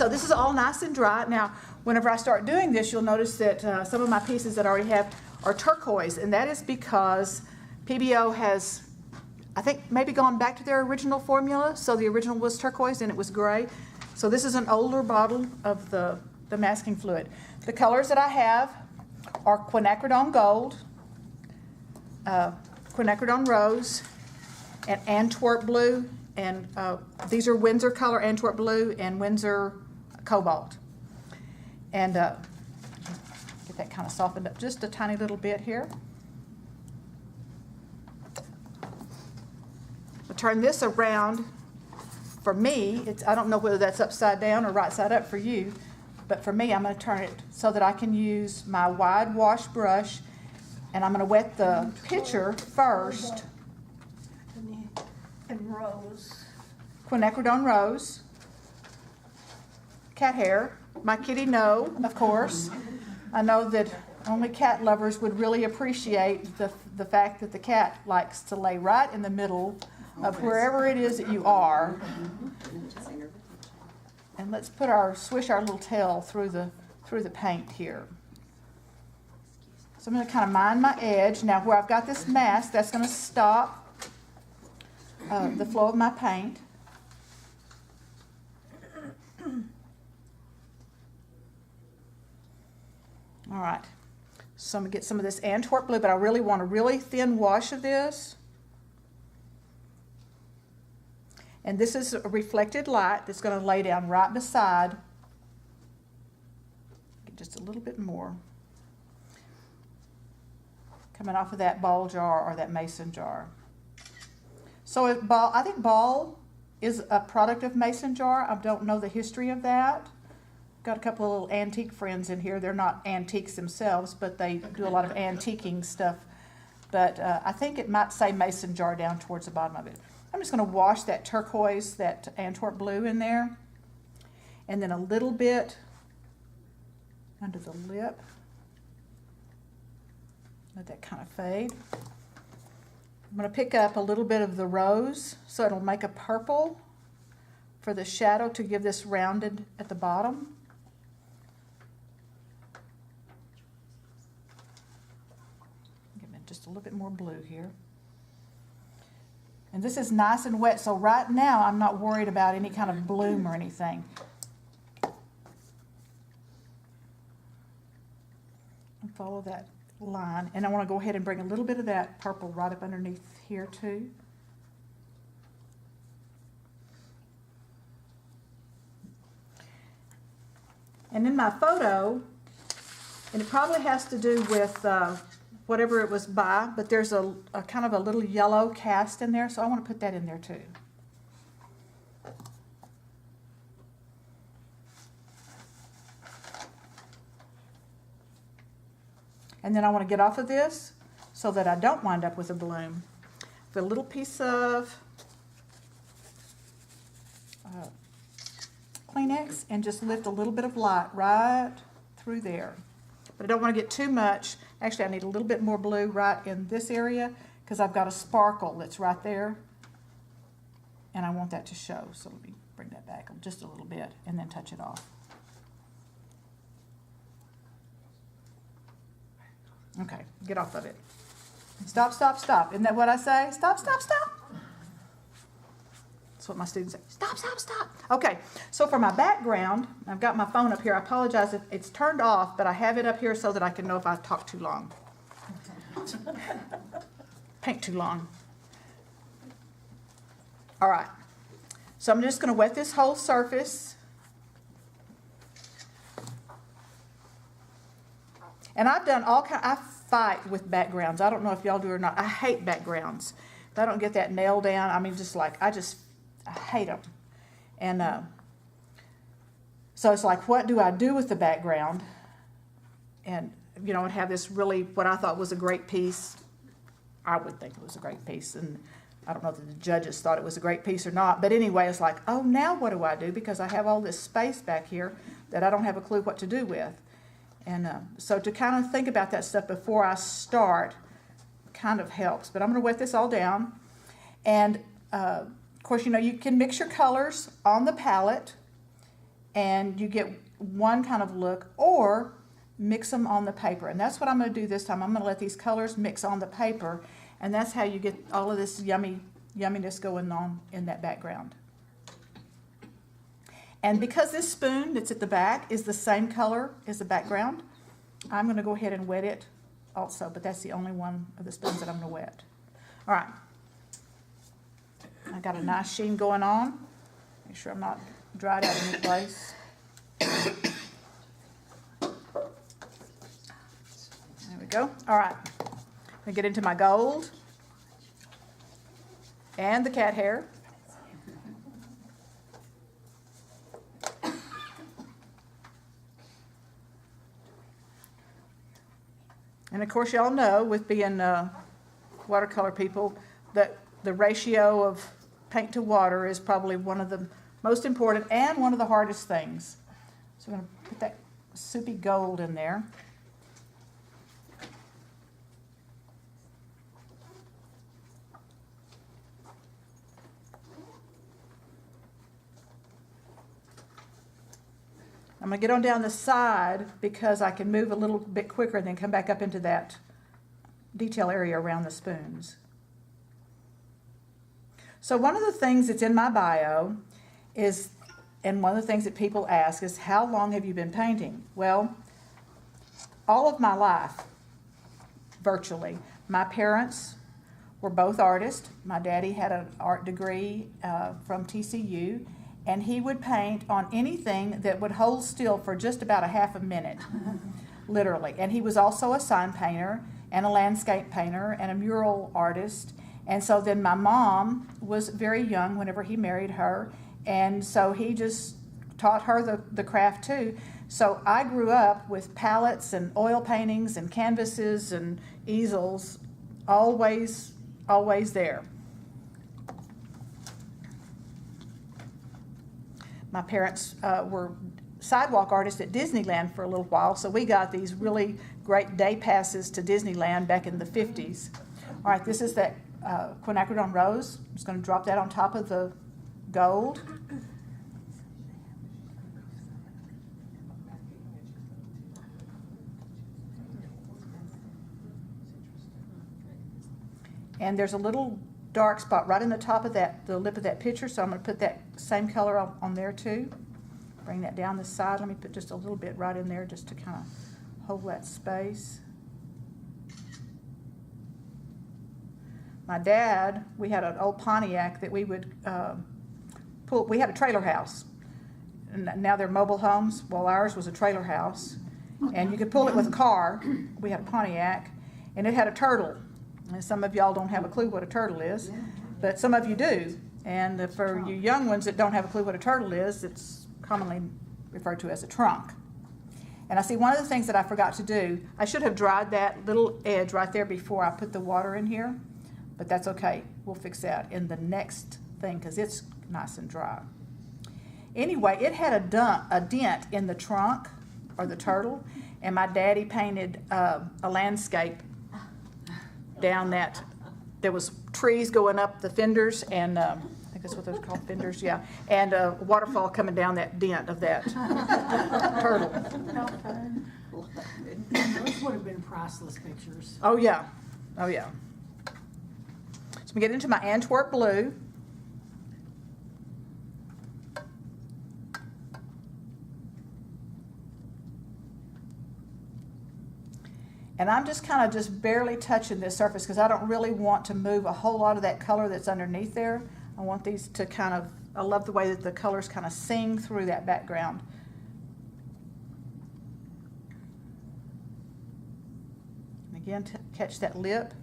So this is all nice and dry. Now, whenever I start doing this, you'll notice that some of my pieces that I already have are turquoise, and that is because PBO has, I think, maybe gone back to their original formula. So the original was turquoise and it was gray. So this is an older bottle of the masking fluid. The colors that I have are quinacridone gold, quinacridone rose, and Antwerp blue, and these are Windsor color, Antwerp blue, and Windsor cobalt. And get that kind of softened up just a tiny little bit here. I'll turn this around. For me, I don't know whether that's upside down or right side up for you, but for me, I'm going to turn it so that I can use my wide wash brush, and I'm going to wet the pitcher first. And rose. Quinacridone rose. Cat hair. My kitty, no, of course. I know that only cat lovers would really appreciate the fact that the cat likes to lay right in the middle of wherever it is that you are. And let's swish our little tail through the paint here. So I'm going to kind of mind my edge. Now where I've got this mask, that's going to stop the flow of my paint. All right, so I'm going to get some of this Antwerp blue, but I really want a really thin wash of this. And this is a reflected light that's going to lay down right beside. Get just a little bit more coming off of that ball jar or that mason jar. So I think ball is a product of mason jar. I don't know the history of that. Got a couple of little antique friends in here. They're not antiques themselves, but they do a lot of antiquing stuff. But I think it might say mason jar down towards the bottom of it. I'm just going to wash that turquoise, that Antwerp blue in there, and then a little bit under the lip. Let that kind of fade. I'm going to pick up a little bit of the rose, so it'll make a purple for the shadow to give this rounded at the bottom. Give it just a little bit more blue here. And this is nice and wet, so right now I'm not worried about any kind of bloom or anything. And follow that line, and I want to go ahead and bring a little bit of that purple right up underneath here too. And in my photo, and it probably has to do with whatever it was by, but there's a kind of a little yellow cast in there, so I want to put that in there too. And then I want to get off of this so that I don't wind up with a bloom. Put a little piece of Kleenex and just lift a little bit of light right through there. But I don't want to get too much. Actually, I need a little bit more blue right in this area because I've got a sparkle that's right there. And I want that to show. So let me bring that back just a little bit and then touch it off. Okay, get off of it. Stop, stop, stop. Isn't that what I say? Stop, stop, stop. That's what my students say. Stop, stop, stop. Okay, so for my background, I've got my phone up here. I apologize if it's turned off, but I have it up here so that I can know if I talk too long. Paint too long. All right, so I'm just going to wet this whole surface. And I've done all kind. I fight with backgrounds. I don't know if y'all do or not. I hate backgrounds. If I don't get that nail down, I mean, just like I hate them. And so it's like, what do I do with the background? And you know, and have this really what I thought was a great piece. I would think it was a great piece, and I don't know if the judges thought it was a great piece or not. But anyway, it's like, oh, now what do I do? Because I have all this space back here that I don't have a clue what to do with. And so to kind of think about that stuff before I start kind of helps. But I'm going to wet this all down. And, of course, you know, you can mix your colors on the palette. and you get one kind of look, or mix them on the paper. And that's what I'm going to do this time. I'm going to let these colors mix on the paper, and that's how you get all of this yumminess going on in that background. And because this spoon that's at the back is the same color as the background, I'm going to go ahead and wet it also, but that's the only one of the spoons that I'm going to wet. All right. I got a nice sheen going on. Make sure I'm not dried out in any place. There we go. All right. I'm going to get into my gold and the cat hair. And of course, y'all know, with being watercolor people, that the ratio of paint to water is probably one of the most important and one of the hardest things. So I'm going to put that soupy gold in there. I'm going to get on down the side because I can move a little bit quicker and then come back up into that detail area around the spoons. So one of the things that's in my bio is, and one of the things that people ask is, how long have you been painting? Well, all of my life, virtually. My parents were both artists. My daddy had an art degree from TCU, and he would paint on anything that would hold still for just about a half a minute, literally. And he was also a sign painter and a landscape painter and a mural artist. And so then my mom was very young whenever he married her, and so he just taught her the craft too. So I grew up with palettes and oil paintings and canvases and easels, always there. My parents were sidewalk artists at Disneyland for a little while, so we got these really great day passes to Disneyland back in the 50s. All right, this is that quinacridone rose. I'm just going to drop that on top of the gold. And there's a little dark spot right in the top of the lip of that picture, so I'm going to put that same color on there too. Bring that down the side. Let me put just a little bit right in there just to kind of hold that space. My dad, we had an old Pontiac that we would pull. We had a trailer house, and now they're mobile homes. Well, ours was a trailer house, and you could pull it with a car. We had a Pontiac, and it had a turtle. And some of y'all don't have a clue what a turtle is, but some of you do. And for you young ones that don't have a clue what a turtle is, it's commonly referred to as a trunk. And I see one of the things that I forgot to do, I should have dried that little edge right there before I put the water in here, but that's okay. We'll fix that in the next thing because it's nice and dry. Anyway, it had a dent in the trunk, or the turtle, and my daddy painted a landscape down that. There was trees going up the fenders, and I think that's what those are called, fenders, yeah, and a waterfall coming down that dent of that turtle. Those would have been priceless pictures. Oh yeah, oh yeah. So we get into my Antwerp blue. And I'm just kind of just barely touching this surface because I don't really want to move a whole lot of that color that's underneath there. I want these to kind of, I love the way that the colors kind of sing through that background. And again, catch that lip.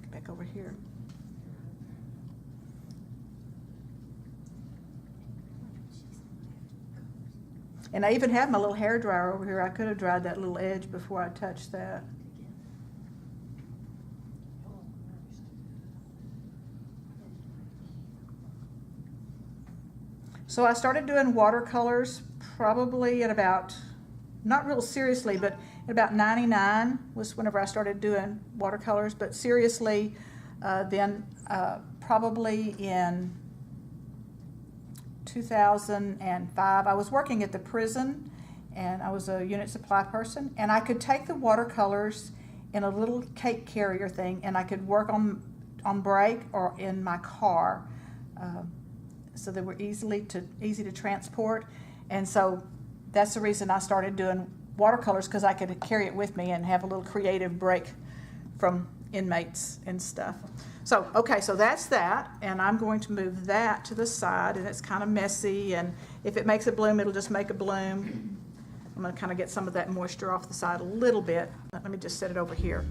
Get back over here. And I even have my little hair dryer over here. I could have dried that little edge before I touched that. So I started doing watercolors probably at about, not real seriously, but at about 99 was whenever I started doing watercolors, but seriously then probably in 2005. I was working at the prison, and I was a unit supply person, and I could take the watercolors in a little cake carrier thing, and I could work on break or in my car, so they were easy to transport. And so that's the reason I started doing watercolors, because I could carry it with me and have a little creative break from inmates and stuff. So, okay, so that's that, and I'm going to move that to the side, and it's kind of messy, and if it makes a bloom, it'll just make a bloom. I'm going to kind of get some of that moisture off the side a little bit. Let me just set it over here.